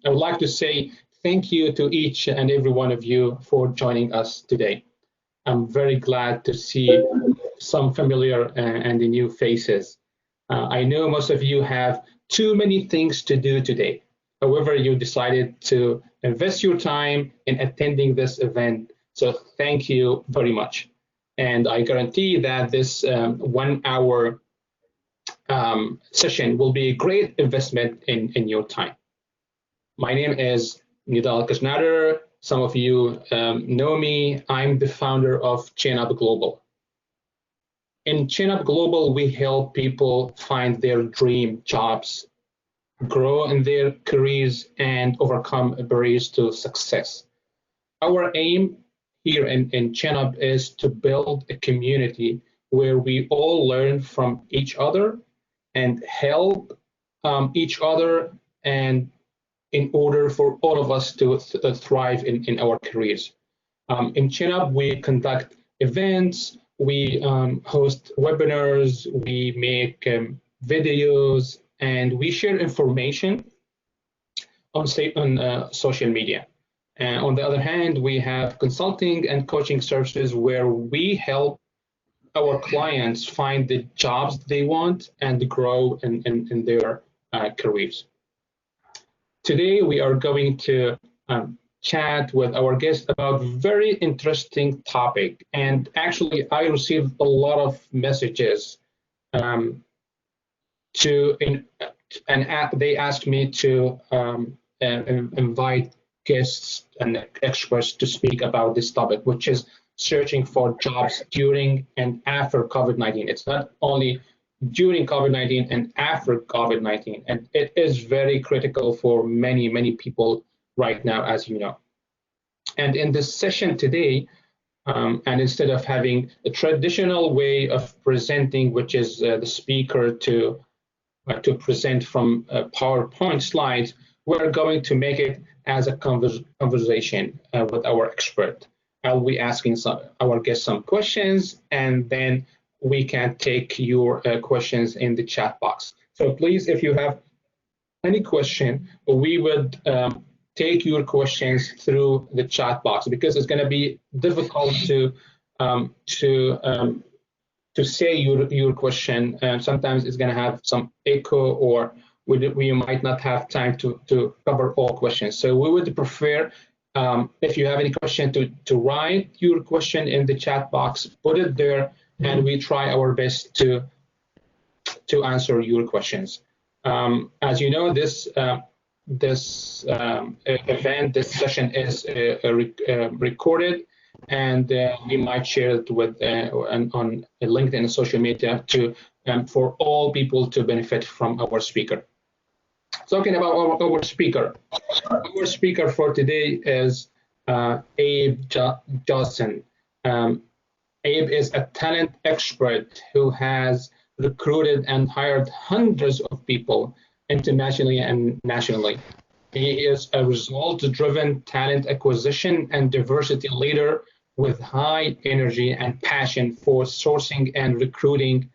I would like to say thank you to each and every one of you for joining us today. I'm very glad to see some familiar and new faces. I know most of you have too many things to do today. However, you decided to invest your time in attending this event. So thank you very much. And I guarantee that this 1 hour session will be a great investment in your time. My name is Nidal Kajnader. Some of you know me. I'm the founder of ChainUp Global. In ChainUp Global, we help people find their dream jobs, grow in their careers, and overcome barriers to success. Our aim here in ChainUp is to build a community where we all learn from each other and help each other, and in order for all of us to thrive in our careers. In ChainUp, we conduct events, we host webinars, we make videos, and we share information on social media. And on the other hand, we have consulting and coaching services where we help our clients find the jobs they want and grow in their careers. Today, we are going to chat with our guest about a very interesting topic. And actually, I received a lot of messages they asked me to invite guests and experts to speak about this topic, which is searching for jobs during and after COVID-19. It's not only during COVID-19 and after COVID-19, and it is very critical for many, many people right now, as you know. And in this session today, and instead of having a traditional way of presenting, which is the speaker to present from PowerPoint slides, we're going to make it as a conversation with our expert. I'll be asking our guests some questions, and then we can take your questions in the chat box. So please, if you have any question, we would take your questions through the chat box, because it's going to be difficult to say your question. Sometimes it's going to have some echo, or we might not have time to cover all questions. So we would prefer, if you have any question, to write your question in the chat box, put it there, and we try our best to answer your questions. As you know, this event, this session is recorded, and we might share it with on LinkedIn and social media for all people to benefit from our speaker. Talking about our speaker for today is Abe Jaussen. Abe is a talent expert who has recruited and hired hundreds of people internationally and nationally. He is a result-driven talent acquisition and diversity leader with high energy and passion for sourcing and recruiting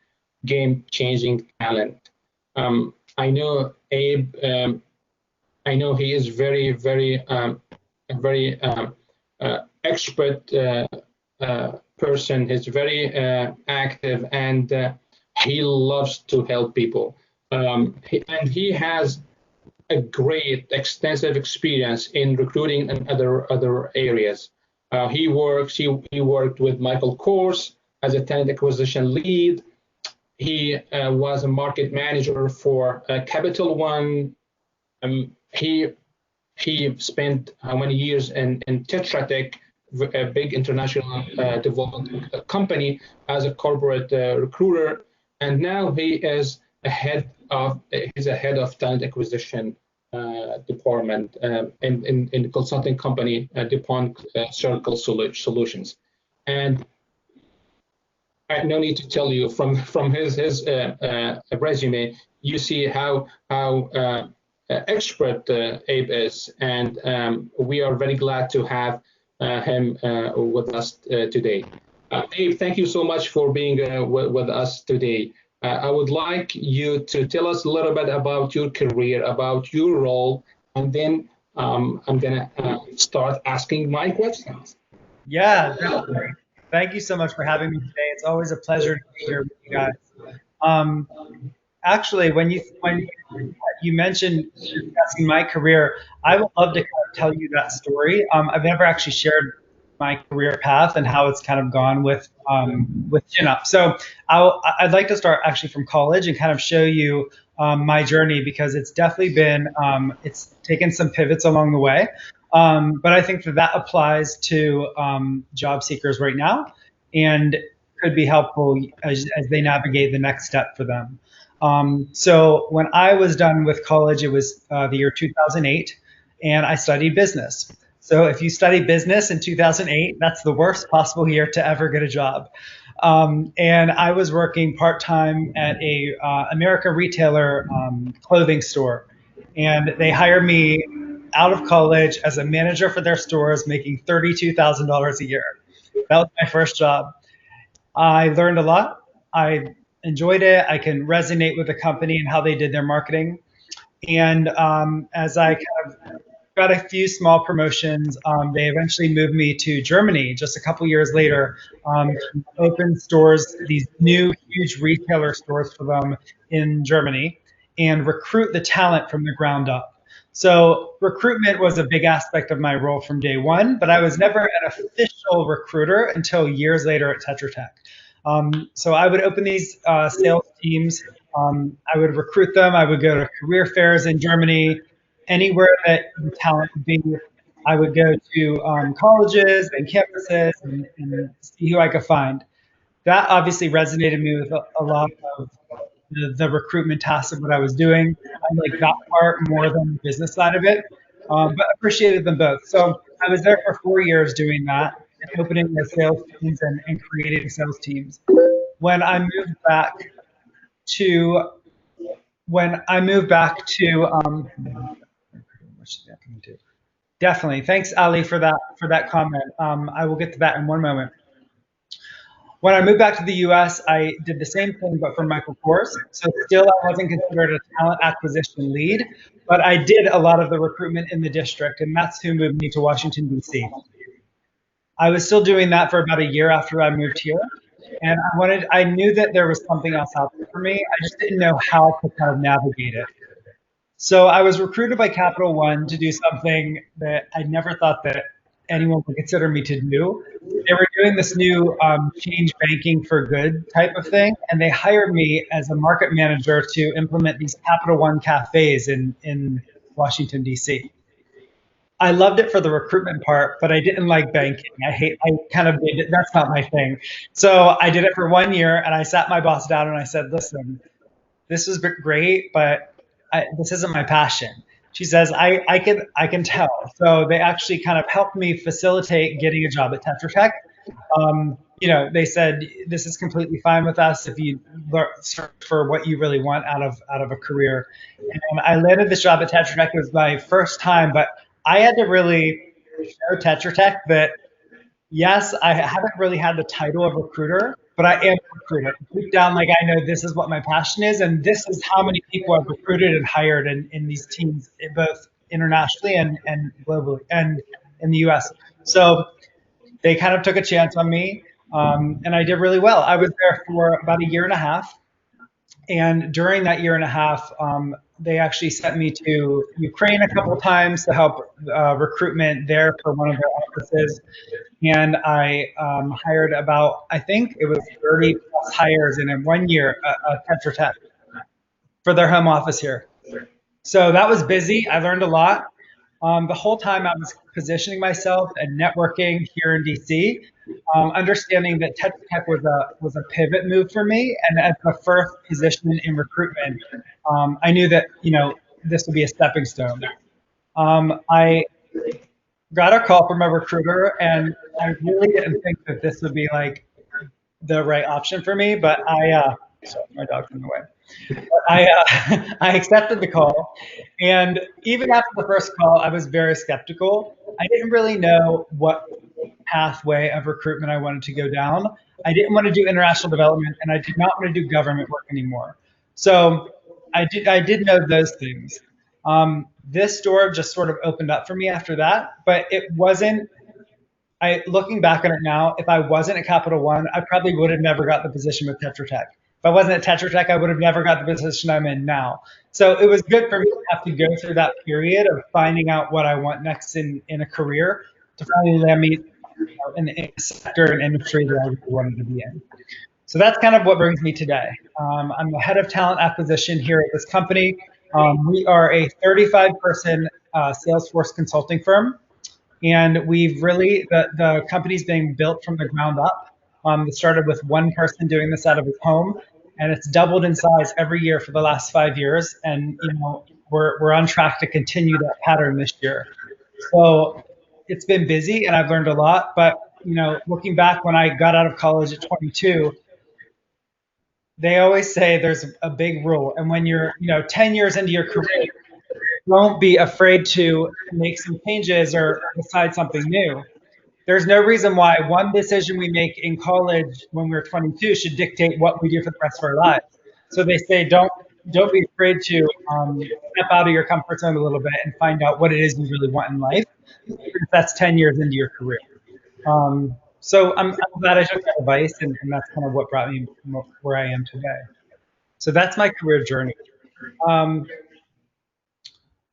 game-changing talent. I know Abe. I know he is very expert person. He's very active, and he loves to help people. He has a great, extensive experience in recruiting and other areas. He worked with Michael Kors as a talent acquisition lead. He was a market manager for Capital One. He spent how many years in Tetra Tech, a big international development company, as a corporate recruiter, and now he is a head of talent acquisition department in the consulting company Dupont Circle Solutions. And I no need to tell you from his resume, you see how expert Abe is, and we are very glad to have him with us today. Abe, thank you so much for being with us today. I would like you to tell us a little bit about your career, about your role, and then I'm gonna start asking my questions. Yeah, definitely. Thank you so much for having me today. It's always a pleasure to be here with you guys. Um, Actually, when you mentioned discussing my career, I would love to kind of tell you that story. I've never actually shared my career path and how it's kind of gone with ChinUp. So I'd like to start actually from college and kind of show you my journey, because it's definitely been it's taken some pivots along the way. But I think that that applies to job seekers right now, and could be helpful as they navigate the next step for them. So when I was done with college, it was the year 2008, and I studied business. So if you study business in 2008, that's the worst possible year to ever get a job. And I was working part-time at a America retailer clothing store, and they hired me out of college as a manager for their stores, making $32,000 a year. That was my first job. I learned a lot. I enjoyed it. I can resonate with the company and how they did their marketing. And as I kind of got a few small promotions, they eventually moved me to Germany just a couple years later, to open stores, these new huge retailer stores for them in Germany, and recruit the talent from the ground up. So recruitment was a big aspect of my role from day one, but I was never an official recruiter until years later at Tetra Tech. So I would open these sales teams. I would recruit them. I would go to career fairs in Germany, anywhere that the talent would be. I would go to colleges and campuses and see who I could find. That obviously resonated me with a lot of the recruitment tasks of what I was doing. I like that part more than the business side of it, but appreciated them both. So I was there for 4 years doing that, and opening the sales teams and creating sales teams. When I moved back to when I moved back to what should that come to? Definitely. Thanks, Ali, for that comment. I will get to that in one moment. When I moved back to the US, I did the same thing, but for Michael Kors. So still, I wasn't considered a talent acquisition lead, but I did a lot of the recruitment in the district, and that's who moved me to Washington, D.C. I was still doing that for about a year after I moved here, and I knew that there was something else out there for me. I just didn't know how to kind of navigate it. So I was recruited by Capital One to do something that I never thought that anyone would consider me to do. They were doing this new change banking for good type of thing, and they hired me as a market manager to implement these Capital One cafes in Washington, D.C. I loved it for the recruitment part, but I didn't like banking. I kind of did it. That's not my thing. So I did it for 1 year, and I sat my boss down and I said, listen, this is great, but this isn't my passion. She says, I can tell. So they actually kind of helped me facilitate getting a job at Tetra Tech. They said this is completely fine with us if you search for what you really want out of a career. And I landed this job at Tetra Tech. It was my first time, but I had to really show Tetra Tech that yes, I haven't really had the title of recruiter, but I am a recruiter. Deep down, like I know this is what my passion is, and this is how many people I've recruited and hired in these teams, both internationally and globally, and in the US. So they kind of took a chance on me, and I did really well. I was there for about a year and a half, and during that year and a half, they actually sent me to Ukraine a couple of times to help recruitment there for one of their offices. And I hired about, I think it was 30 plus hires in 1 year at Tetra Tech for their home office here. So that was busy. I learned a lot. The whole time I was positioning myself and networking here in DC, understanding that Tetra Tech was a pivot move for me, and as the first position in recruitment, I knew that this would be a stepping stone. I got a call from a recruiter, and I really didn't think that this would be like the right option for me, but sorry, my dog's in the way. I accepted the call, and even after the first call, I was very skeptical. I didn't really know what pathway of recruitment I wanted to go down. I didn't want to do international development, and I did not want to do government work anymore. So I did know those things. this door just sort of opened up for me after that, but it wasn't. Looking back on it now, if I wasn't at Capital One, I probably would have never got the position with Tetra Tech. If I wasn't at Tetra Tech, I would have never got the position I'm in now. So it was good for me to have to go through that period of finding out what I want next in a career to finally land me in a sector and industry that I really wanted to be in. So that's kind of what brings me today. I'm the head of talent acquisition here at this company. We are a 35-person Salesforce consulting firm. And we've really, the company's being built from the ground up. It started with one person doing this out of his home, and it's doubled in size every year for the last 5 years. And we're on track to continue that pattern this year. So it's been busy, and I've learned a lot. But looking back when I got out of college at 22, they always say there's a big rule, and when you're 10 years into your career, don't be afraid to make some changes or decide something new. There's no reason why one decision we make in college when we're 22 should dictate what we do for the rest of our lives. So they say don't be afraid to step out of your comfort zone a little bit and find out what it is you really want in life. That's 10 years into your career. So I'm glad I took that advice, and that's kind of what brought me where I am today. So that's my career journey.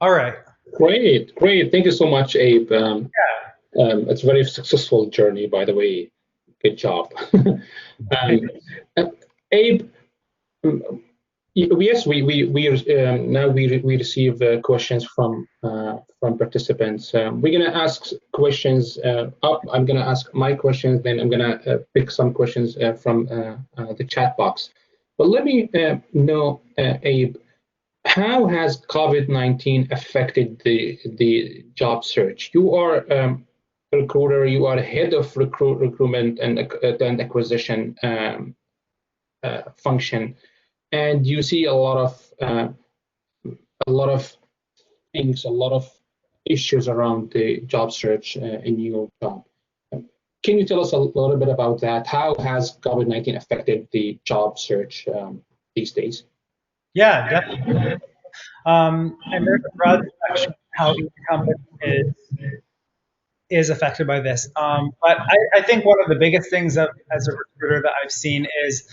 All right. Great. Thank you so much, Abe. It's a very successful journey, by the way. Good job. Abe, yes, now we receive questions from participants. We're gonna ask questions. I'm gonna ask my questions, then I'm gonna pick some questions from the chat box. But let me know, Abe, how has COVID-19 affected the job search? You are a recruiter. You are head of recruitment and acquisition function, and you see a lot of things, a lot of issues around the job search in your job. Can you tell us a little bit about that? How has COVID-19 affected the job search these days? Yeah, definitely. And there's a broad spectrum of how each company is affected by this. But I think one of the biggest things as a recruiter that I've seen is,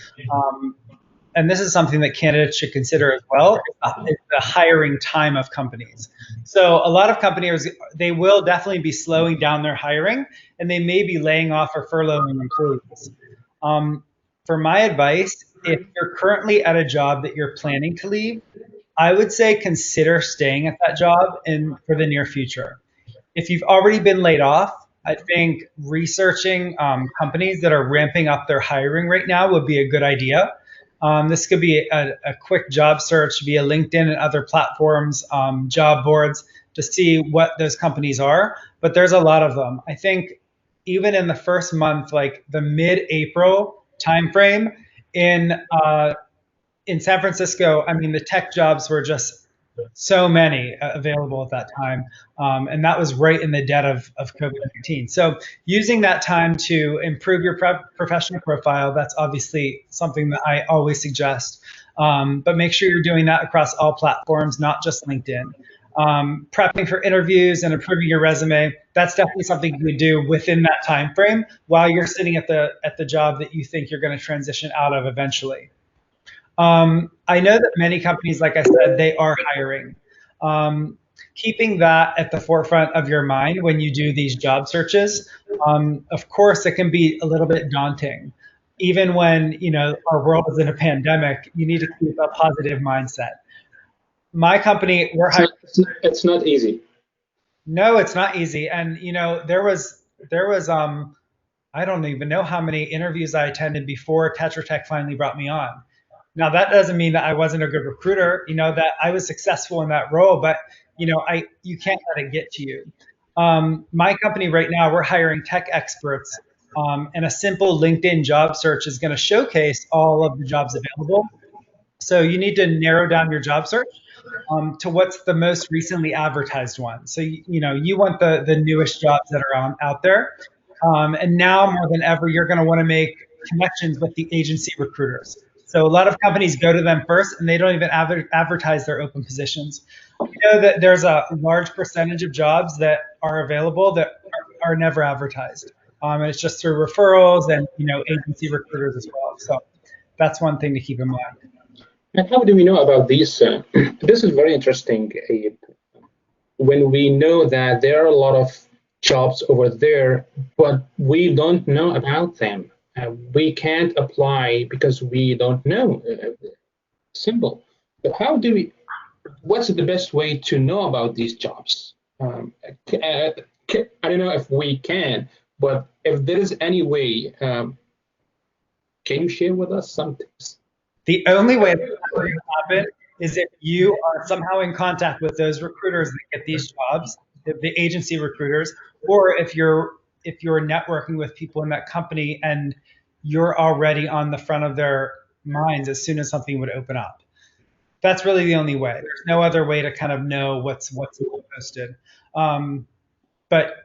and this is something that candidates should consider as well, is the hiring time of companies. So a lot of companies, they will definitely be slowing down their hiring, and they may be laying off or furloughing employees. For my advice, if you're currently at a job that you're planning to leave, I would say consider staying at that job for the near future. If you've already been laid off, I think researching companies that are ramping up their hiring right now would be a good idea. This could be a quick job search via LinkedIn and other platforms, job boards, to see what those companies are. But there's a lot of them. I think even in the first month, like the mid-April timeframe in San Francisco, I mean, the tech jobs were just so many available at that time. And that was right in the dead of COVID-19. So using that time to improve your professional profile, that's obviously something that I always suggest. But make sure you're doing that across all platforms, not just LinkedIn. Prepping for interviews and improving your resume, that's definitely something you can do within that time frame while you're sitting at the job that you think you're going to transition out of eventually. I know that many companies, like I said, they are hiring. Keeping that at the forefront of your mind when you do these job searches, of course, it can be a little bit daunting. Even when our world is in a pandemic, you need to keep a positive mindset. My company, we're hiring. It's not easy. No, it's not easy. And there was I don't even know how many interviews I attended before Tetra Tech finally brought me on. Now, that doesn't mean that I wasn't a good recruiter, that I was successful in that role, but you can't let it get to you. My company right now, we're hiring tech experts, and a simple LinkedIn job search is going to showcase all of the jobs available. So you need to narrow down your job search to what's the most recently advertised one. So you want the newest jobs that are out there, and now more than ever, you're going to want to make connections with the agency recruiters. So a lot of companies go to them first, and they don't even advertise their open positions. We know that there's a large percentage of jobs that are available that are never advertised. And it's just through referrals and agency recruiters as well. So that's one thing to keep in mind. And how do we know about these? This is very interesting, Abe. When we know that there are a lot of jobs over there, but we don't know about them. We can't apply because we don't know. Simple. But how do we? What's the best way to know about these jobs? I don't know if we can, but if there is any way, can you share with us some tips? The only way that will happen is if you are somehow in contact with those recruiters that get these jobs, the agency recruiters, or if you're networking with people in that company and you're already on the front of their minds as soon as something would open up. That's really the only way. There's no other way to kind of know what's posted. But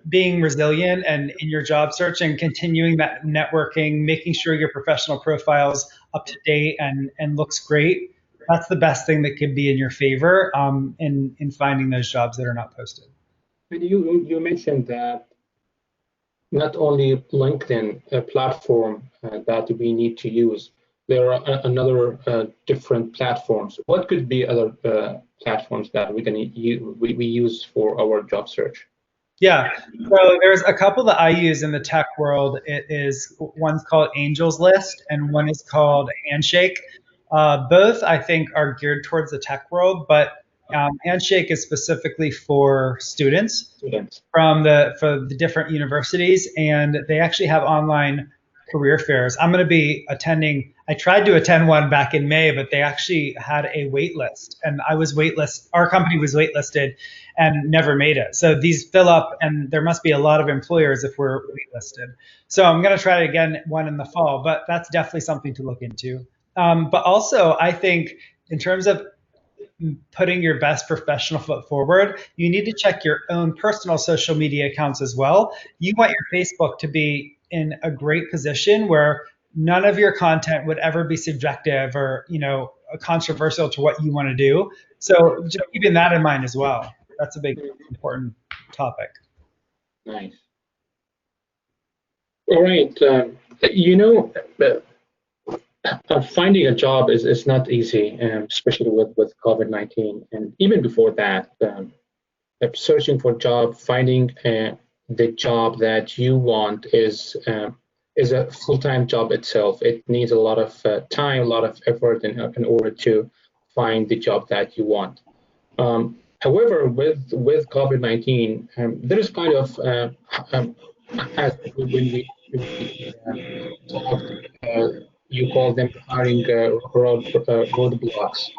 being resilient and in your job search and continuing that networking, making sure your professional profile's up to date and looks great. That's the best thing that could be in your favor in finding those jobs that are not posted. And you mentioned that not only LinkedIn platform that we need to use. There are another different platforms. What could be other platforms that we use for our job search? Yeah, so there's a couple that I use in the tech world. One's called Angel's List and one is called Handshake. Both I think are geared towards the tech world, but Handshake is specifically for students for the different universities, and they actually have online career fairs. I'm going to be attending. I tried to attend one back in May, but they actually had a wait list, and our company was waitlisted and never made it. So these fill up, and there must be a lot of employers if we're waitlisted. So I'm going to try again one in the fall, but that's definitely something to look into. But also, I think in terms of putting your best professional foot forward, you need to check your own personal social media accounts as well. You want your Facebook to be in a great position where none of your content would ever be subjective or controversial to what you want to do. So just keeping that in mind as well. That's a big important topic. Nice. All right. Finding a job is not easy, especially with COVID-19. And even before that, searching for a job, finding the job that you want is a full-time job itself. It needs a lot of time, a lot of effort in order to find the job that you want. However, with COVID-19, there is kind of, as when we talked, you call them hiring roadblocks.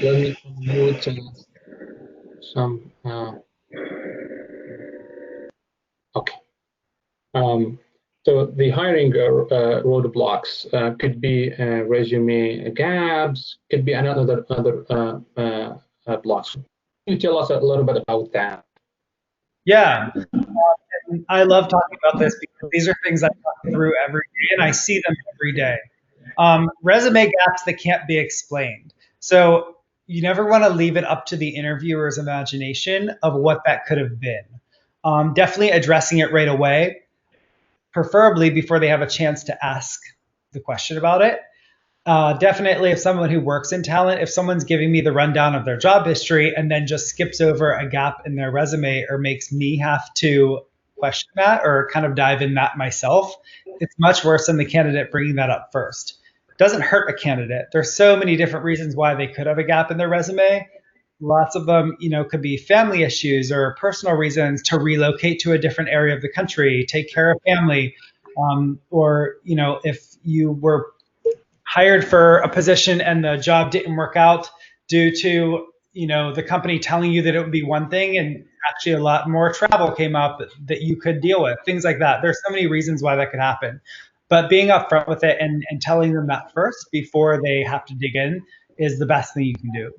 Let me mute some. Okay. So the hiring roadblocks could be resume gaps, could be other blocks. Can you tell us a little bit about that? Yeah, I love talking about this because these are things I talk through every day, and I see them every day. Resume gaps that can't be explained. So you never want to leave it up to the interviewer's imagination of what that could have been. Definitely addressing it right away, preferably before they have a chance to ask the question about it. Definitely, if someone who works in talent, if someone's giving me the rundown of their job history and then just skips over a gap in their resume or makes me have to question that or kind of dive in that myself, it's much worse than the candidate bringing that up first. It doesn't hurt a candidate. There's so many different reasons why they could have a gap in their resume. Lots of them, could be family issues or personal reasons to relocate to a different area of the country, take care of family, or if you were hired for a position and the job didn't work out due to the company telling you that it would be one thing and actually a lot more travel came up that you could deal with, things like that. There's so many reasons why that could happen, but being upfront with it and telling them that first before they have to dig in is the best thing you can do.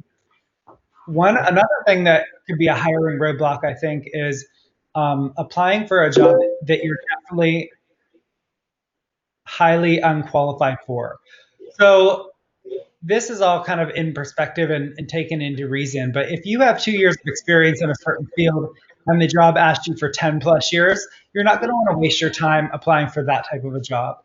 Another thing that could be a hiring roadblock, I think, is applying for a job that you're definitely highly unqualified for. So this is all kind of in perspective and taken into reason. But if you have 2 years of experience in a certain field and the job asked you for 10 plus years, you're not going to want to waste your time applying for that type of a job.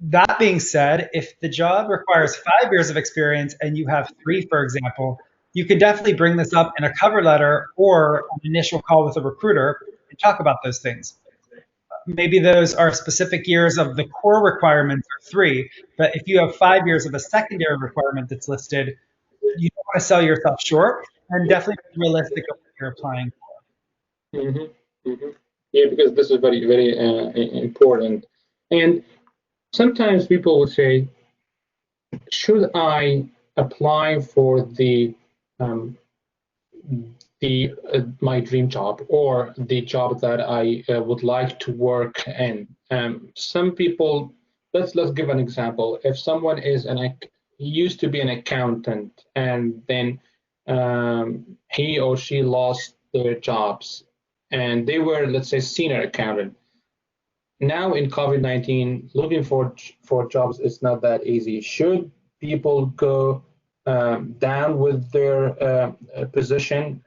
That being said, if the job requires 5 years of experience and you have 3, for example, you could definitely bring this up in a cover letter or an initial call with a recruiter and talk about those things. Maybe those are specific years of the core requirements are 3, but if you have 5 years of a secondary requirement that's listed, you don't want to sell yourself short and definitely be realistic of what you're applying Hmm. Hmm. Yeah, because this is very, very important. And sometimes people will say, should I apply for um, the my dream job or the job that I would like to work in? Some people, let's give an example. If someone is he used to be an accountant and then he or she lost their jobs and they were, let's say, senior accountant. Now in COVID-19, looking for jobs is not that easy. Should people go down with their position,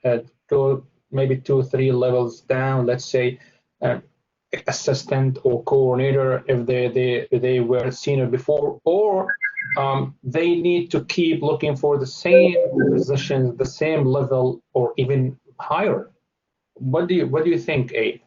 go maybe 2 or 3 levels down, let's say uh, assistant or coordinator if they were senior before, or they need to keep looking for the same position, the same level, or even higher? What do you think, Abe?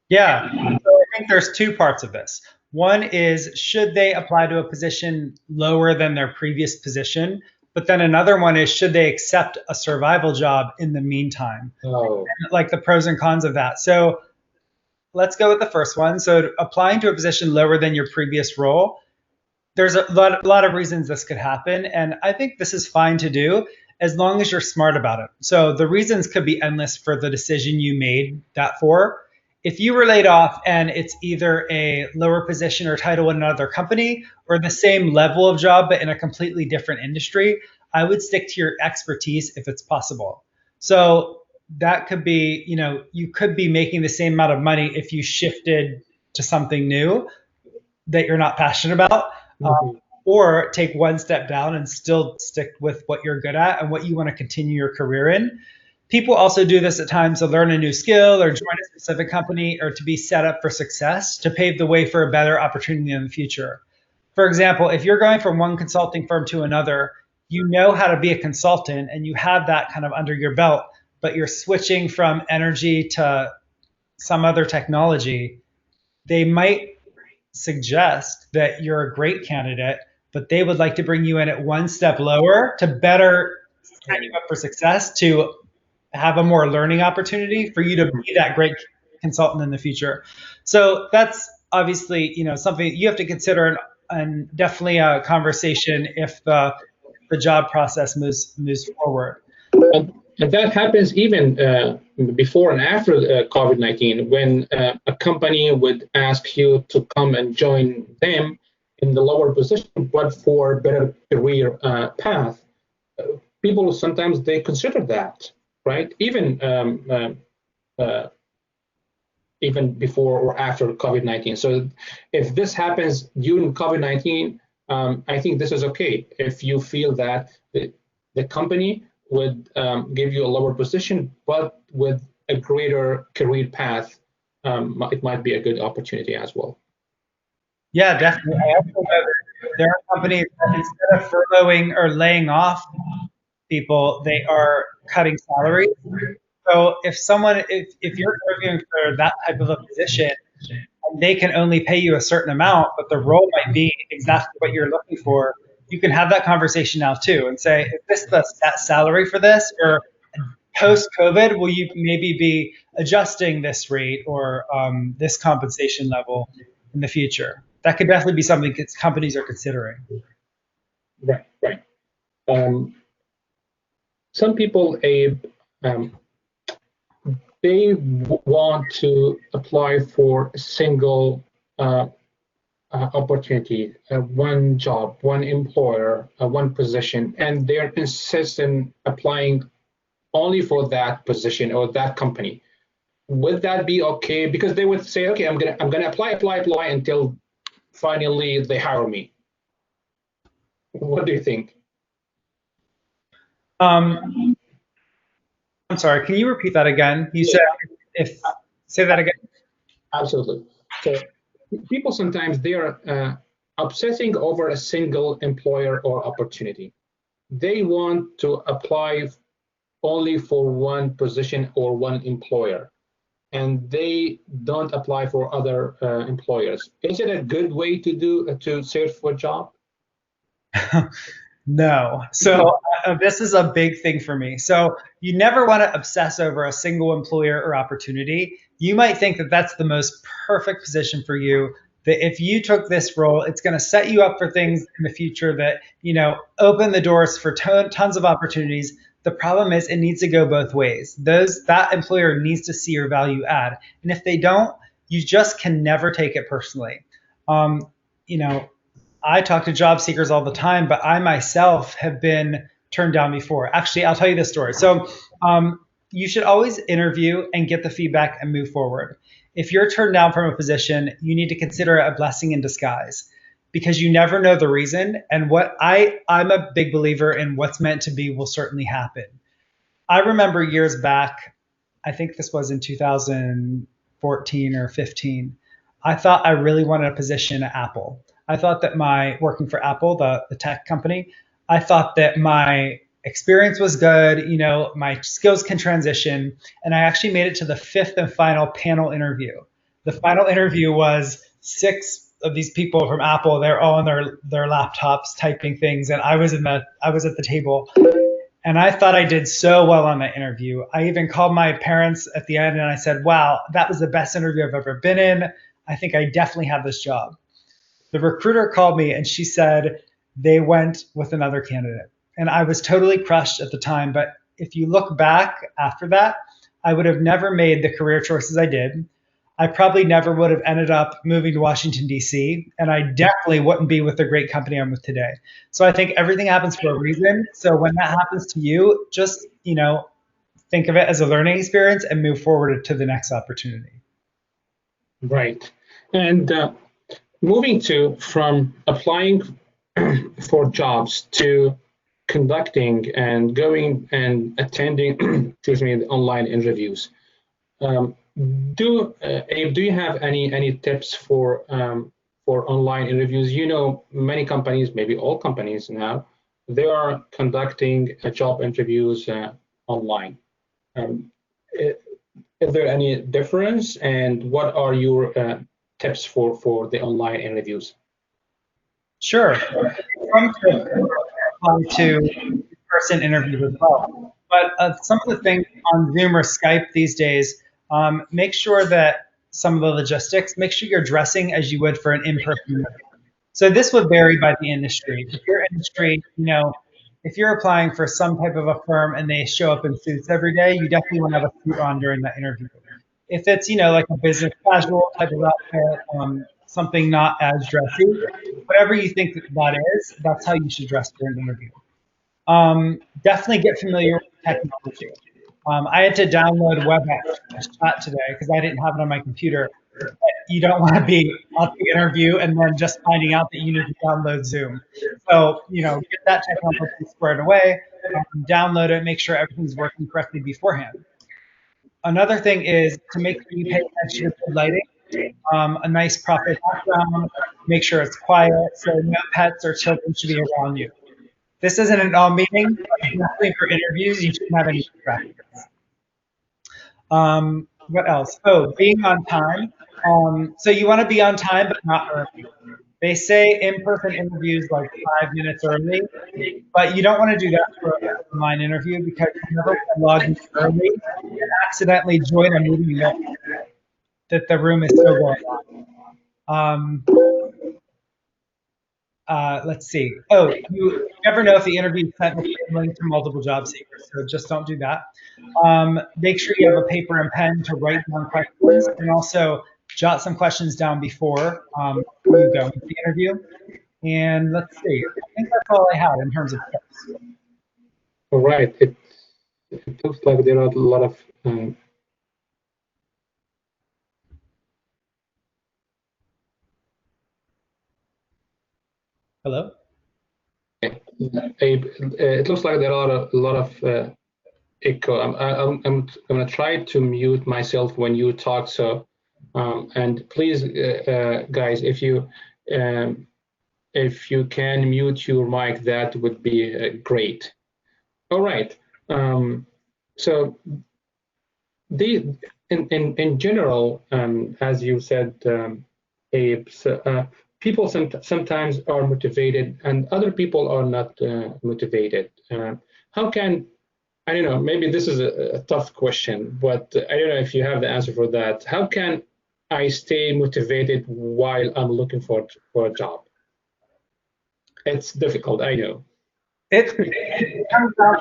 Yeah. So I think there's 2 parts of this. One is should they apply to a position lower than their previous position? But then another one is should they accept a survival job in the meantime? Oh. Like the pros and cons of that. So let's go with the first one. So applying to a position lower than your previous role, there's a lot of reasons this could happen. And I think this is fine to do as long as you're smart about it. So the reasons could be endless for the decision you made that for. If you were laid off and it's either a lower position or title in another company or the same level of job but in a completely different industry, I would stick to your expertise if it's possible. So that could be, you could be making the same amount of money if you shifted to something new that you're not passionate about, Mhm. or take one step down and still stick with what you're good at and what you want to continue your career in. People also do this at times to learn a new skill or join a specific company or to be set up for success to pave the way for a better opportunity in the future. For example, if you're going from one consulting firm to another, you know how to be a consultant and you have that kind of under your belt, but you're switching from energy to some other technology, they might suggest that you're a great candidate, but they would like to bring you in at one step lower to better set you up for success, to have a more learning opportunity for you to be that great consultant in the future. So that's obviously, something you have to consider, and definitely a conversation if the job process moves forward. And that happens even before and after COVID-19, when a company would ask you to come and join them in the lower position, but for better career path. People sometimes they consider that, right? Even before or after COVID-19. So if this happens during COVID-19, I think this is okay. If you feel that the company would give you a lower position, but with a greater career path, it might be a good opportunity as well. Yeah, definitely. I also know that there are companies that instead of furloughing or laying off people, they are cutting salaries. So if you're interviewing for that type of a position, and they can only pay you a certain amount, but the role might be exactly what you're looking for, you can have that conversation now too and say, is this the set salary for this? Or post COVID, will you maybe be adjusting this rate or this compensation level in the future? That could definitely be something that companies are considering. Right, right. Um, some people, um, they want to apply for a single opportunity, one job, one employer, one position, and they're insistent applying only for that position or that company. Would that be okay? Because they would say, okay, I'm gonna apply until finally they hire me. What do you think? I'm sorry, can you repeat that again? You said say that again. Absolutely. So people sometimes they are obsessing over a single employer or opportunity. They want to apply only for one position or one employer, and they don't apply for other employers. Is it a good way to search for a job? No. So this is a big thing for me. So you never want to obsess over a single employer or opportunity. You might think that that's the most perfect position for you. That if you took this role, it's going to set you up for things in the future that, open the doors for tons of opportunities. The problem is it needs to go both ways. That employer needs to see your value add. And if they don't, you just can never take it personally. Um, you know, I talk to job seekers all the time, but I myself have been turned down before. Actually, I'll tell you this story. So, you should always interview and get the feedback and move forward. If you're turned down from a position, you need to consider it a blessing in disguise because you never know the reason. And I'm a big believer in what's meant to be will certainly happen. I remember years back, I think this was in 2014 or 15. I thought I really wanted a position at Apple. I thought that my working for Apple, the tech company, I thought that my experience was good, my skills can transition, and I actually made it to the fifth and final panel interview. The final interview was 6 of these people from Apple. They're all on their laptops typing things, and I was at the table. And I thought I did so well on that interview. I even called my parents at the end and I said, wow, that was the best interview I've ever been in. I think I definitely have this job. The recruiter called me and she said they went with another candidate. And I was totally crushed at the time. But if you look back after that, I would have never made the career choices I did. I probably never would have ended up moving to Washington, D.C., and I definitely wouldn't be with the great company I'm with today. So I think everything happens for a reason. So when that happens to you, just, think of it as a learning experience and move forward to the next opportunity. Right. And moving from applying for jobs to conducting and going and attending, excuse me, the online interviews. Abe, do you have any tips for online interviews? Many companies, maybe all companies now, they are conducting job interviews online. Is there any difference, and what are your tips for the online interviews? Sure. Some tips apply to in-person interviews as well. But some of the things on Zoom or Skype these days, make sure that some of the logistics, make sure you're dressing as you would for an in-person interview. So this would vary by the industry. If your industry, if you're applying for some type of a firm and they show up in suits every day, you definitely want to have a suit on during that interview. If it's, like a business casual type of outfit, something not as dressy, whatever you think that is, that's how you should dress for an interview. Definitely get familiar with technology. I had to download WebEx chat today because I didn't have it on my computer. You don't want to be at the interview and then just finding out that you need to download Zoom. So, get that technology squared away, download it, make sure everything's working correctly beforehand. Another thing is to make sure you pay attention to good lighting, a nice proper background, make sure it's quiet, so no pets or children should be around you. This isn't an all meeting, but definitely for interviews, you shouldn't have any distractions. What else? Oh, being on time. So you want to be on time, but not early. They say in-person interviews like 5 minutes early, but you don't want to do that for an online interview because you never want to log in early and accidentally join a meeting that the room is still going on. Let's see. Oh, you never know if the interview is sent to multiple job seekers, so just don't do that. Make sure you have a paper and pen to write down questions, and also jot some questions down before you go into the interview. And let's see. I think that's all I had in terms of tips. All right. It looks like there are a lot of Hello? Abe, it looks like there are a lot of echo. I'm going to try to mute myself when you talk. So, and please, guys, if you can mute your mic, that would be great. All right. So, in general, as you said, Abe, people sometimes are motivated, and other people are not motivated. How can I don't know, maybe this is a tough question, but I don't know if you have the answer for that. How can I stay motivated while I'm looking for a job? It's difficult, I know. It comes down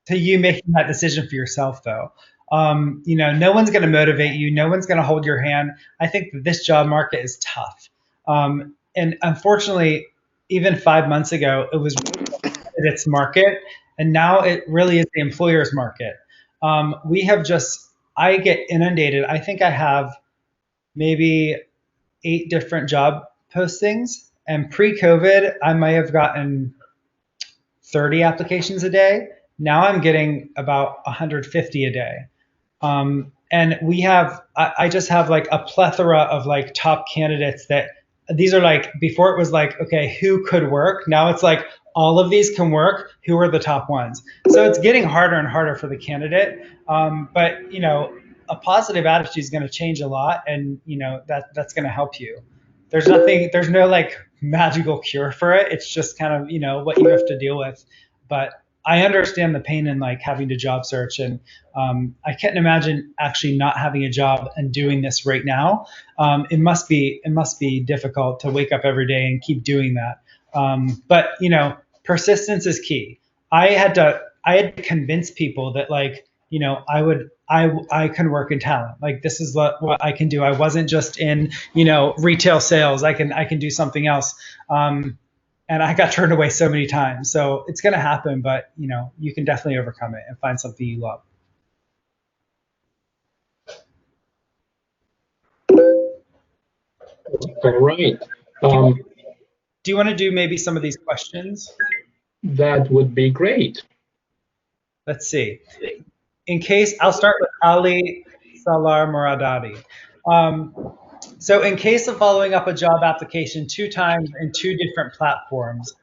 to you making that decision for yourself, though. No one's going to motivate you. No one's going to hold your hand. I think that this job market is tough. And unfortunately, even 5 months ago, it was its market, and now it really is the employer's market. I get inundated. I think I have maybe 8 different job postings, and pre-COVID, I might have gotten 30 applications a day. Now I'm getting about 150 a day. And I just have like a plethora of like top candidates that these are like, before it was like, okay, who could work? Now it's like, all of these can work. Who are the top ones? So it's getting harder and harder for the candidate. But a positive attitude is going to change a lot, and that's going to help you. There's no like magical cure for it. It's just kind of what you have to deal with. But I understand the pain in like having to job search, and I can't imagine actually not having a job and doing this right now. It must be difficult to wake up every day and keep doing that. But persistence is key. I had to convince people that I can work in talent. Like, this is what I can do. I wasn't just in retail sales. I can do something else. And I got turned away so many times. So it's going to happen, but you can definitely overcome it and find something you love. All right. Do you want to do maybe some of these questions? That would be great. Let's see. I'll start with Ali Salar Muradadi. So in case of following up a job application 2 times in 2 different platforms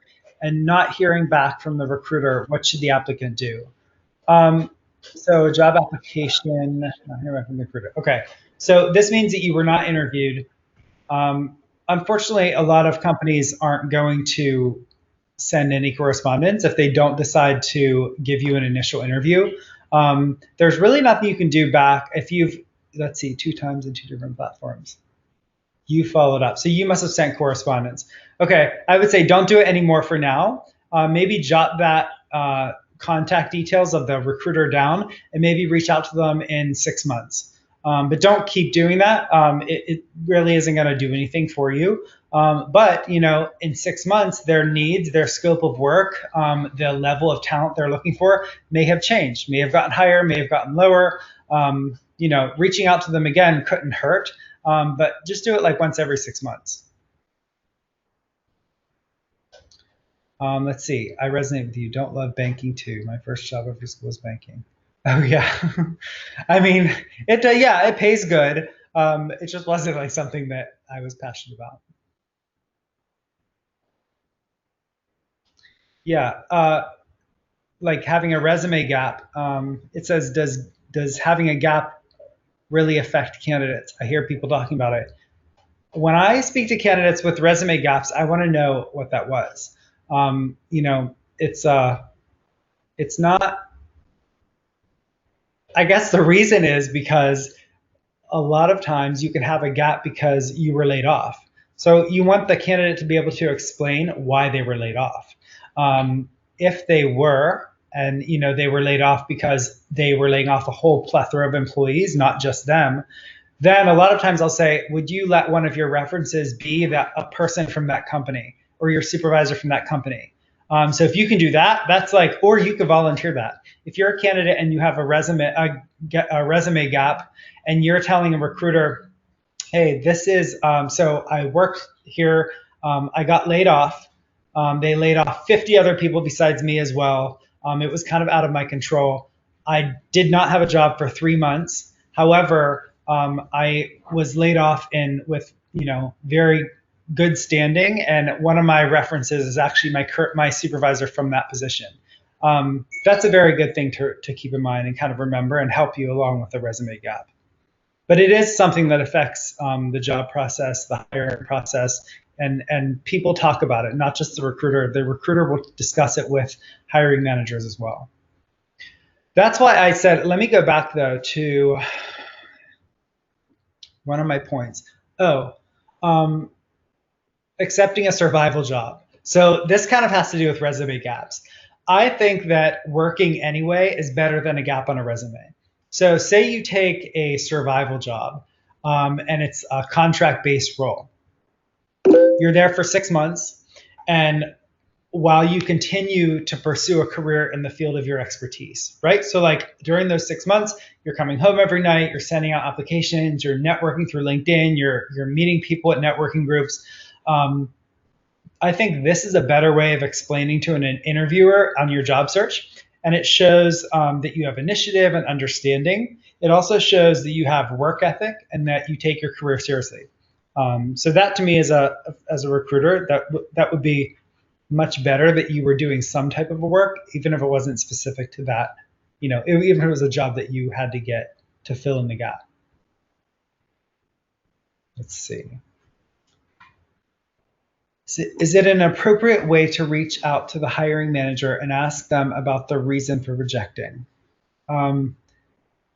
and not hearing back from the recruiter, what should the applicant do? So a job application, not hearing back from the recruiter. Okay, so this means that you were not interviewed. Unfortunately, a lot of companies aren't going to send any correspondence if they don't decide to give you an initial interview. There's really nothing you can do back if you've, let's see, 2 times in 2 different platforms. You followed up. So you must have sent correspondence. Okay, I would say don't do it anymore for now. Maybe jot that contact details of the recruiter down and maybe reach out to them in 6 months. But don't keep doing that. It really isn't going to do anything for you. But in 6 months, their needs, their scope of work, the level of talent they're looking for may have changed, may have gotten higher, may have gotten lower. Reaching out to them again couldn't hurt. But just do it like once every 6 months. Let's see. I resonate with you. Don't love banking too. My first job after school was banking. Oh yeah. I mean, it pays good. It just wasn't like something that I was passionate about. Yeah. Like having a resume gap. It says, does having a gap really affect candidates? I hear people talking about it. When I speak to candidates with resume gaps, I want to know what that was. It's not. I guess the reason is because a lot of times you can have a gap because you were laid off. So you want the candidate to be able to explain why they were laid off. If they were, and they were laid off because they were laying off a whole plethora of employees, not just them, then a lot of times I'll say, would you let one of your references be a person from that company or your supervisor from that company? So if you can do that, that's like, or you could volunteer that. If you're a candidate and you have a resume gap and you're telling a recruiter, hey, this is, so I worked here, I got laid off, They laid off 50 other people besides me as well. It was kind of out of my control. I did not have a job for 3 months. However, I was laid off with very good standing, and one of my references is actually my supervisor from that position. That's a very good thing to keep in mind and kind of remember and help you along with the resume gap. But it is something that affects the job process, the hiring process, and people talk about it, not just the recruiter. The recruiter will discuss it with hiring managers as well. That's why I said, let me go back though to one of my points. Accepting a survival job. So this kind of has to do with resume gaps. I think that working anyway is better than a gap on a resume. So say you take a survival job and it's a contract-based role. You're there for 6 months, and while you continue to pursue a career in the field of your expertise, right? So like during those 6 months, you're coming home every night, you're sending out applications, you're networking through LinkedIn, you're meeting people at networking groups. I think this is a better way of explaining to an interviewer on your job search. And it shows that you have initiative and understanding. It also shows that you have work ethic and that you take your career seriously. So that to me, as a recruiter, that would be much better, that you were doing some type of a work, even if it wasn't specific to that, even if it was a job that you had to get to fill in the gap. Let's see. Is it an appropriate way to reach out to the hiring manager and ask them about the reason for rejecting?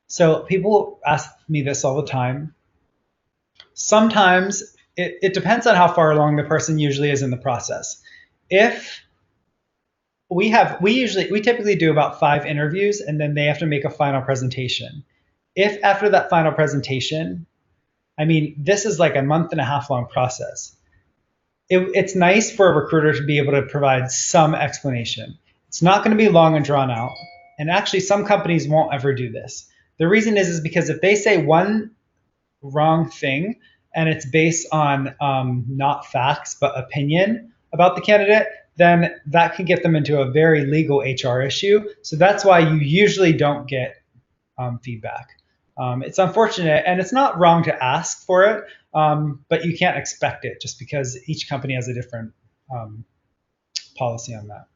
So people ask me this all the time. Sometimes it depends on how far along the person usually is in the process. If we typically do about 5 interviews, and then they have to make a final presentation. If after that final presentation, this is like a 1.5 month long process. It's nice for a recruiter to be able to provide some explanation. It's not going to be long and drawn out. And actually, some companies won't ever do this. The reason is because if they say one wrong thing and it's based on not facts, but opinion about the candidate, then that can get them into a very legal HR issue. So that's why you usually don't get feedback. It's unfortunate, and it's not wrong to ask for it, but you can't expect it just because each company has a different policy on that.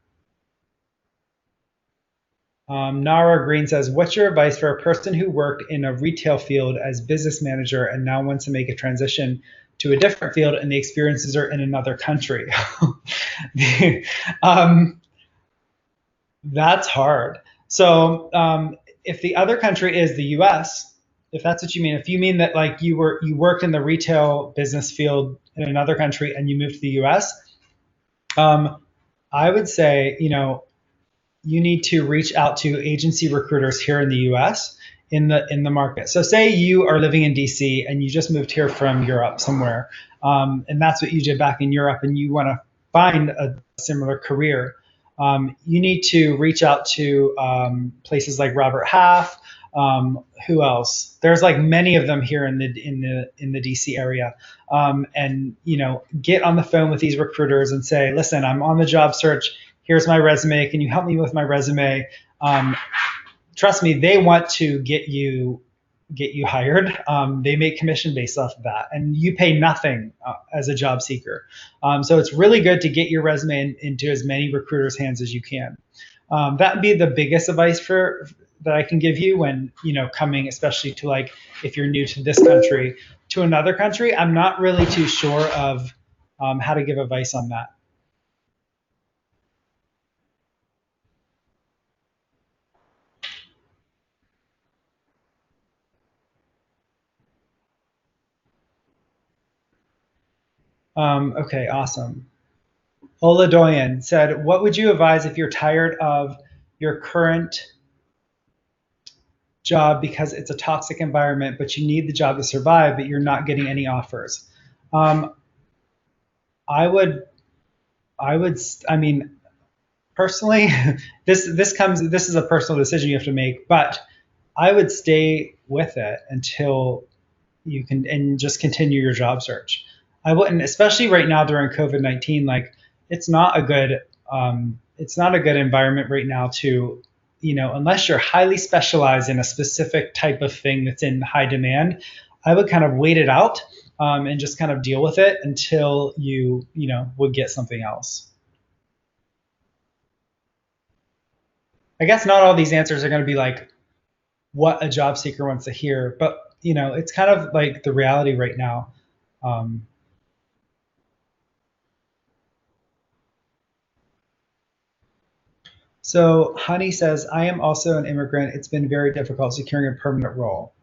Nara Green says, what's your advice for a person who worked in a retail field as business manager and now wants to make a transition to a different field and the experiences are in another country? That's hard. So if the other country is the US, if that's what you mean, if you mean that like you worked in the retail business field in another country and you moved to the US, I would say, you need to reach out to agency recruiters here in the US in the market. So say you are living in DC and you just moved here from Europe somewhere, and that's what you did back in Europe, and you want to find a similar career. You need to reach out to places like Robert Half. Who else? There's like many of them here in the DC area, and get on the phone with these recruiters and say, listen, I'm on the job search. Here's my resume. Can you help me with my resume? Trust me, they want to get you hired. They make commission based off of that, and you pay nothing as a job seeker. So it's really good to get your resume into as many recruiters' hands as you can. That would be the biggest advice that I can give you when coming, especially to like if you're new to this country to another country. I'm not really too sure of how to give advice on that. Okay, awesome. Ola Doyen said, what would you advise if you're tired of your current job because it's a toxic environment, but you need the job to survive, but you're not getting any offers? Personally, this is a personal decision you have to make, but I would stay with it until you can, and just continue your job search. I wouldn't, especially right now during COVID-19, like it's not a good environment right now to, unless you're highly specialized in a specific type of thing that's in high demand. I would kind of wait it out, and just kind of deal with it until you would get something else. I guess not all these answers are going to be like what a job seeker wants to hear, but it's kind of like the reality right now. So Honey says, I am also an immigrant. It's been very difficult securing a permanent role.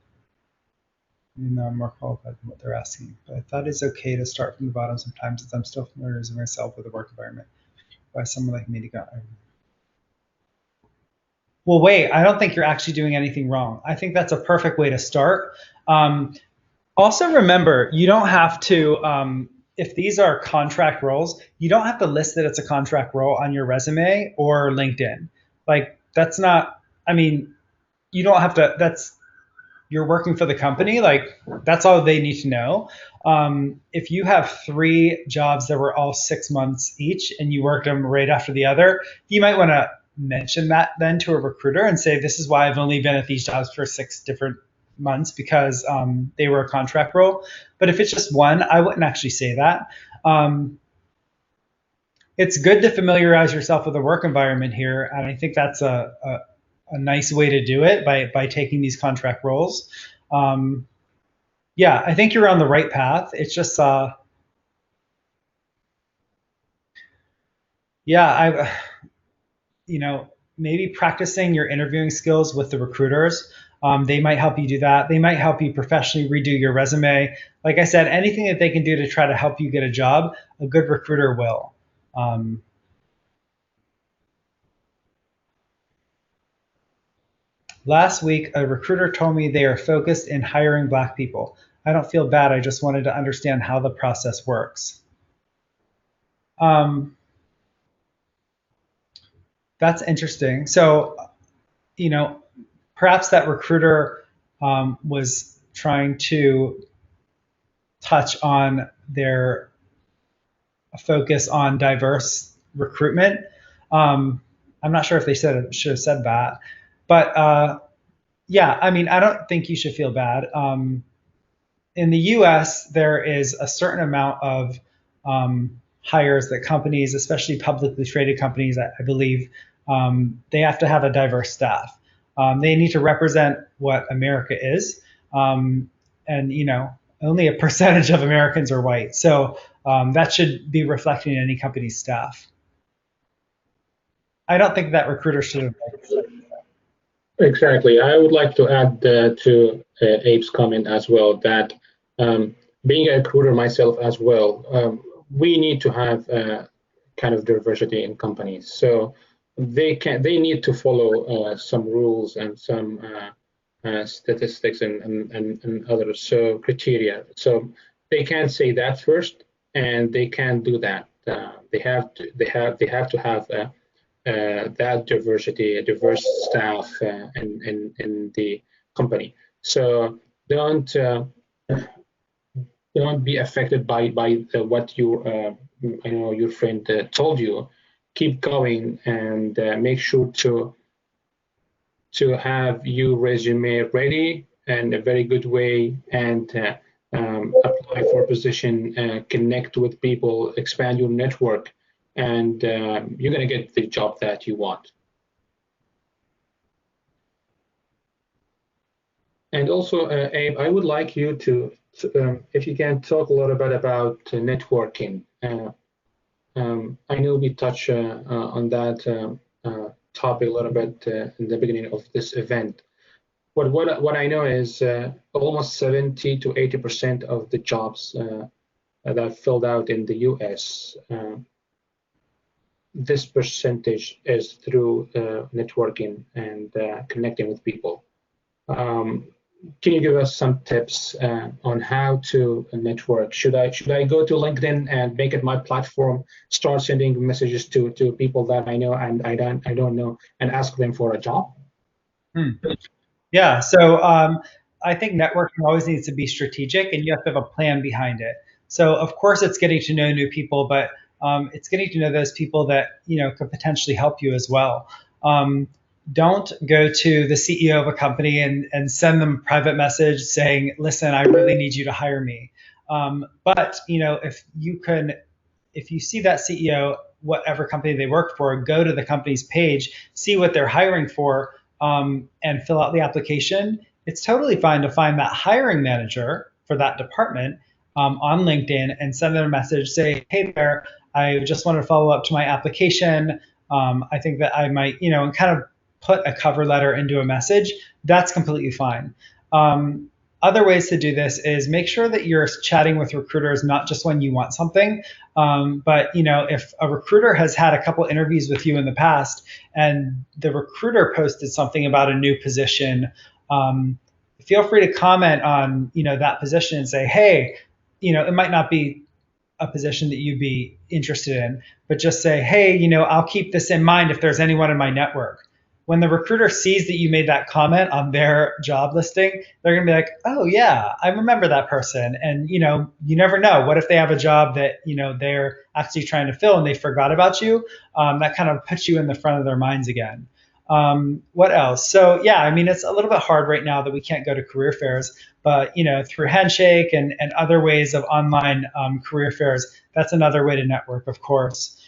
Even though I'm more qualified than what they're asking. But I thought it's okay to start from the bottom sometimes, as I'm still familiarizing myself with the work environment by someone like me to go. Well, wait, I don't think you're actually doing anything wrong. I think that's a perfect way to start. Also remember, you don't have to, if these are contract roles, you don't have to list that it's a contract role on your resume or LinkedIn. Like, that's not, I mean, you don't have to, you're working for the company, like that's all they need to know. If you have 3 jobs that were all 6 months each and you worked them right after the other, you might want to mention that then to a recruiter and say, this is why I've only been at these jobs for 6 different months, because they were a contract role. But if it's just one, I wouldn't actually say that. It's good to familiarize yourself with the work environment here, and I think that's a nice way to do it by taking these contract roles. Yeah, I think you're on the right path. It's just, yeah, maybe practicing your interviewing skills with the recruiters. They might help you do that. They might help you professionally redo your resume. Like I said, anything that they can do to try to help you get a job, a good recruiter will. Last week, a recruiter told me they are focused in hiring Black people. I don't feel bad. I just wanted to understand how the process works. That's interesting. So, perhaps that recruiter was trying to touch on their focus on diverse recruitment. I'm not sure if they should have said that, but yeah, I mean, I don't think you should feel bad. In the U.S., there is a certain amount of hires that companies, especially publicly traded companies, I believe, they have to have a diverse staff. They need to represent what America is, and only a percentage of Americans are white, so that should be reflected in any company's staff. I don't think that recruiter should have. Exactly. I would like to add to Abe's comment as well that being a recruiter myself as well, we need to have kind of diversity in companies. So they need to follow some rules and some statistics and other criteria. So they can say that first, and they can do that. They have to have that diversity, a diverse staff in the company. So don't be affected by what your friend told you. Keep going and make sure to have your resume ready in a very good way, and apply for a position, connect with people, expand your network, and you're going to get the job that you want. And also, Abe, I would like you to if you can talk a little bit about networking. I know we touched on that topic a little bit in the beginning of this event. But what I know is almost 70 to 80% of the jobs that are filled out in the US, this percentage is through networking and connecting with people. Can you give us some tips on how to network? Should I go to LinkedIn and make it my platform, start sending messages to people that I know and I don't know, and ask them for a job? Yeah, so I think networking always needs to be strategic, and you have to have a plan behind it. So of course it's getting to know new people, but it's getting to know those people that could potentially help you as well. Don't go to the CEO of a company and send them a private message saying, listen, I really need you to hire me. But if you see that CEO, whatever company they work for, go to the company's page, see what they're hiring for, and fill out the application. It's totally fine to find that hiring manager for that department on LinkedIn and send them a message, say, hey there, I just wanted to follow up to my application. I think that I might, and kind of put a cover letter into a message. That's completely fine. Other ways to do this is make sure that you're chatting with recruiters, not just when you want something, but if a recruiter has had a couple interviews with you in the past and the recruiter posted something about a new position, feel free to comment on that position and say, hey, it might not be a position that you'd be interested in, but just say, hey, I'll keep this in mind if there's anyone in my network. When the recruiter sees that you made that comment on their job listing, they're going to be like, oh yeah, I remember that person. And you never know. What if they have a job that they're actually trying to fill and they forgot about you? That kind of puts you in the front of their minds again. What else? So yeah, it's a little bit hard right now that we can't go to career fairs, but through Handshake and other ways of online career fairs, that's another way to network, of course.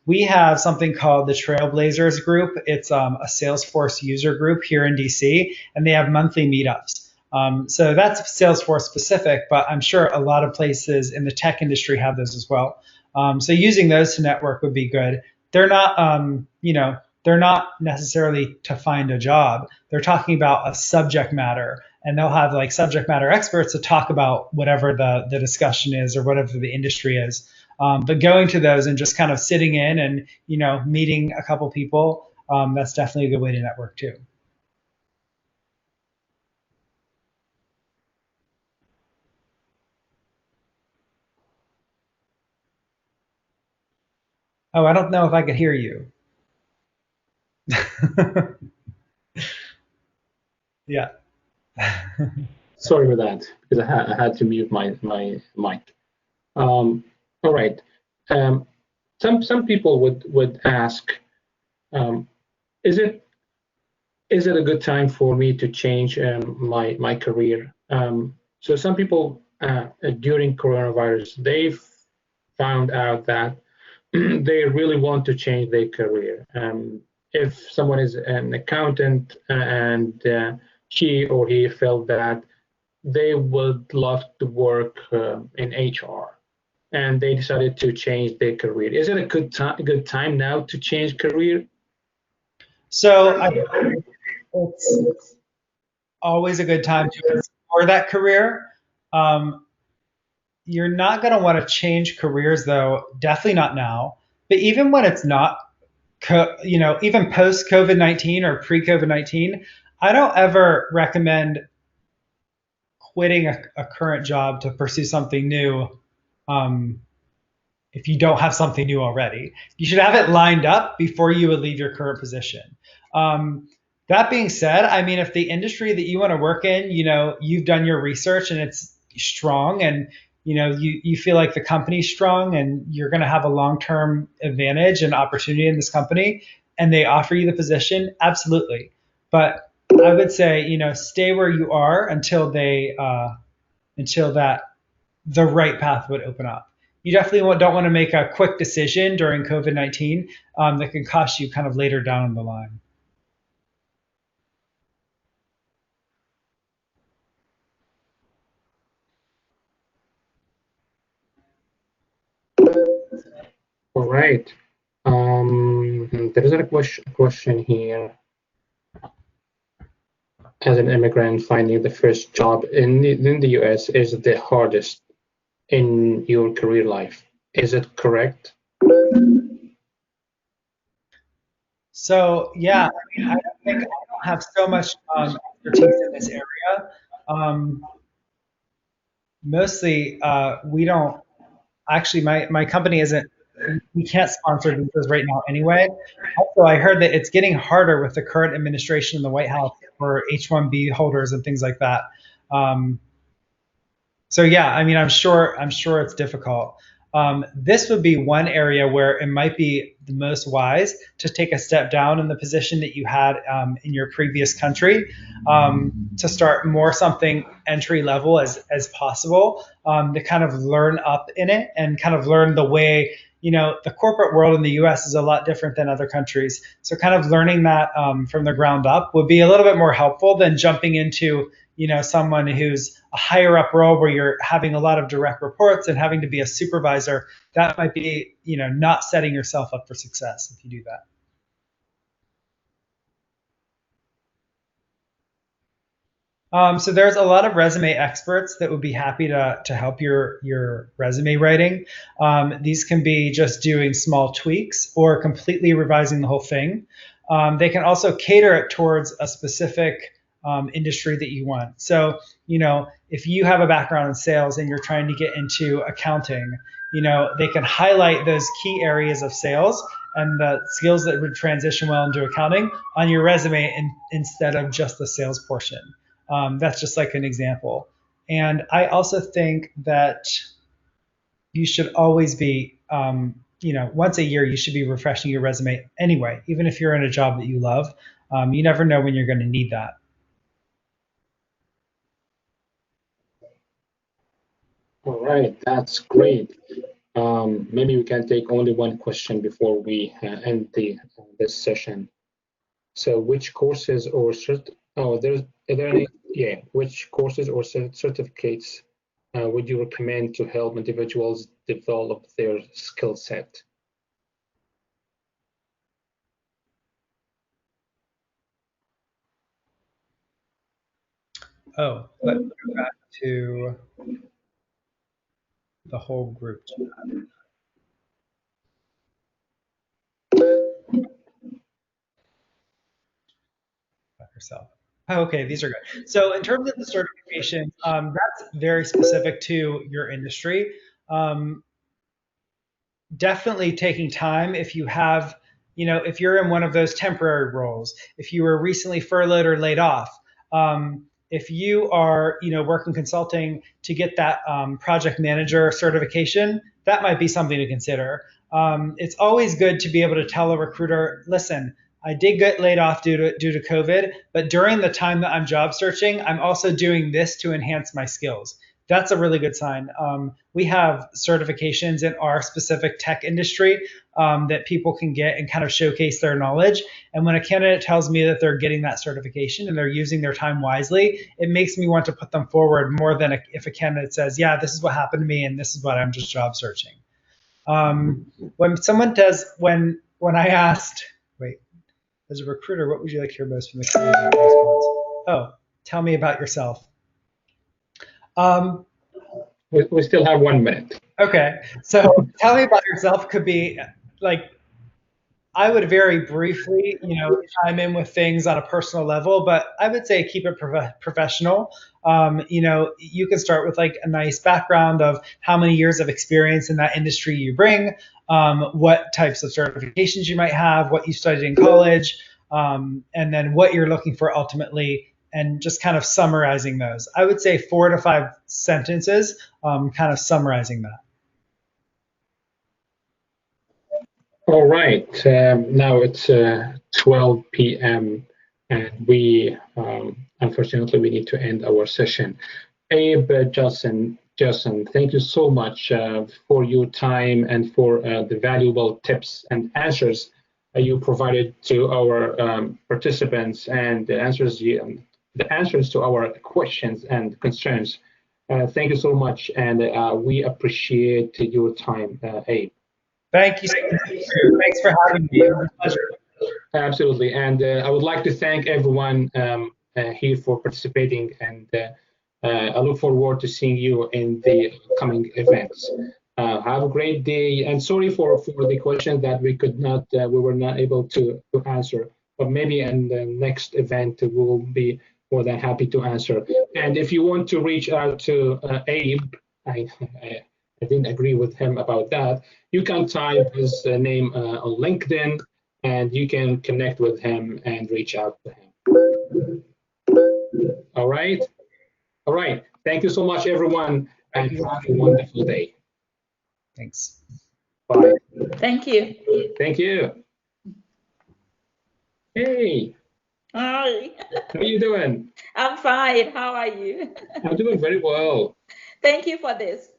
We have something called the Trailblazers group. It's a Salesforce user group here in DC, and they have monthly meetups. So that's Salesforce specific, but I'm sure a lot of places in the tech industry have those as well. So using those to network would be good. They're not, they're not necessarily to find a job. They're talking about a subject matter, and they'll have like subject matter experts to talk about whatever the discussion is or whatever the industry is. But going to those and just kind of sitting in and meeting a couple people, that's definitely a good way to network too. Oh, I don't know if I could hear you. Yeah. Sorry for that, because I had to mute my mic. All right. Some people would ask, is it a good time for me to change my career? So some people during coronavirus, they've found out that they really want to change their career. If someone is an accountant and she or he felt that they would love to work in HR, and they decided to change their career. Is it a good time now to change career? So it's always a good time to explore that career. You're not going to want to change careers though, definitely not now. But even when it's not, even post COVID-19 or pre-COVID-19, I don't ever recommend quitting a current job to pursue something new. If you don't have something new already, you should have it lined up before you would leave your current position. That being said, if the industry that you want to work in, you've done your research and it's strong, and you feel like the company's strong and you're going to have a long-term advantage and opportunity in this company, and they offer you the position, absolutely. But I would say, stay where you are until that the right path would open up. You definitely don't want to make a quick decision during COVID-19 that can cost you kind of later down the line. All right. There is a question here. As an immigrant, finding the first job in the US is the hardest in your career life. Is it correct? So yeah, I don't have so much expertise in this area. Mostly, we don't actually. My company isn't. We can't sponsor visas right now anyway. Also, I heard that it's getting harder with the current administration in the White House for H-1B holders and things like that. So yeah, I'm sure it's difficult. This would be one area where it might be the most wise to take a step down in the position that you had in your previous country, to start more something entry level as possible, to kind of learn up in it and kind of learn the way, the corporate world in the US is a lot different than other countries. So kind of learning that from the ground up would be a little bit more helpful than jumping into, someone who's a higher up role where you're having a lot of direct reports and having to be a supervisor. That might be, not setting yourself up for success if you do that. So there's a lot of resume experts that would be happy to help your resume writing. These can be just doing small tweaks or completely revising the whole thing. They can also cater it towards a specific industry that you want. So, if you have a background in sales and you're trying to get into accounting, they can highlight those key areas of sales and the skills that would transition well into accounting on your resume instead of just the sales portion. That's just like an example. And I also think that you should always be, once a year, you should be refreshing your resume anyway, even if you're in a job that you love. You never know when you're going to need that. All right, that's great. Maybe we can take only one question before we end this session. So, which courses or which courses or certificates would you recommend to help individuals develop their skill set? Oh, let's go back to the whole group. Yourself. Oh, okay, these are good. So in terms of the certification, that's very specific to your industry. Definitely taking time if you have, if you're in one of those temporary roles, if you were recently furloughed or laid off, if you are, working consulting to get that project manager certification, that might be something to consider. It's always good to be able to tell a recruiter, listen, I did get laid off due to COVID, but during the time that I'm job searching, I'm also doing this to enhance my skills. That's a really good sign. We have certifications in our specific tech industry that people can get and kind of showcase their knowledge. And when a candidate tells me that they're getting that certification and they're using their time wisely, it makes me want to put them forward more than if a candidate says, yeah, this is what happened to me and this is what I'm just job searching. When someone does, when I asked, wait, as a recruiter, what would you like to hear most from the candidate response? Oh, tell me about yourself. We still have 1 minute. Okay, so tell me about yourself could be like, I would very briefly, chime in with things on a personal level, but I would say keep it professional. You can start with like a nice background of how many years of experience in that industry you bring, what types of certifications you might have, what you studied in college, and then what you're looking for ultimately, and just kind of summarizing those. I would say 4 to 5 sentences, kind of summarizing that. All right, now it's 12 p.m. and we, unfortunately, we need to end our session. Abe Jaussen, thank you so much for your time and for the valuable tips and answers you provided to our participants and the answers to our questions and concerns. Thank you so much, and we appreciate your time, Abe. Thank you so much. Thanks for having me. It was a pleasure. Absolutely, and I would like to thank everyone here for participating, and I look forward to seeing you in the coming events. Have a great day, and sorry for the question that we were not able to answer, but maybe in the next event we will be more than happy to answer. And if you want to reach out to Abe, I didn't agree with him about that. You can type his name on LinkedIn, and you can connect with him and reach out to him. All right. All right. Thank you so much, everyone, and have a wonderful day. Thanks. Bye. Thank you. Thank you. Hey, Hi. how are you doing? I'm fine. How are you? I'm doing very well. Thank you for this.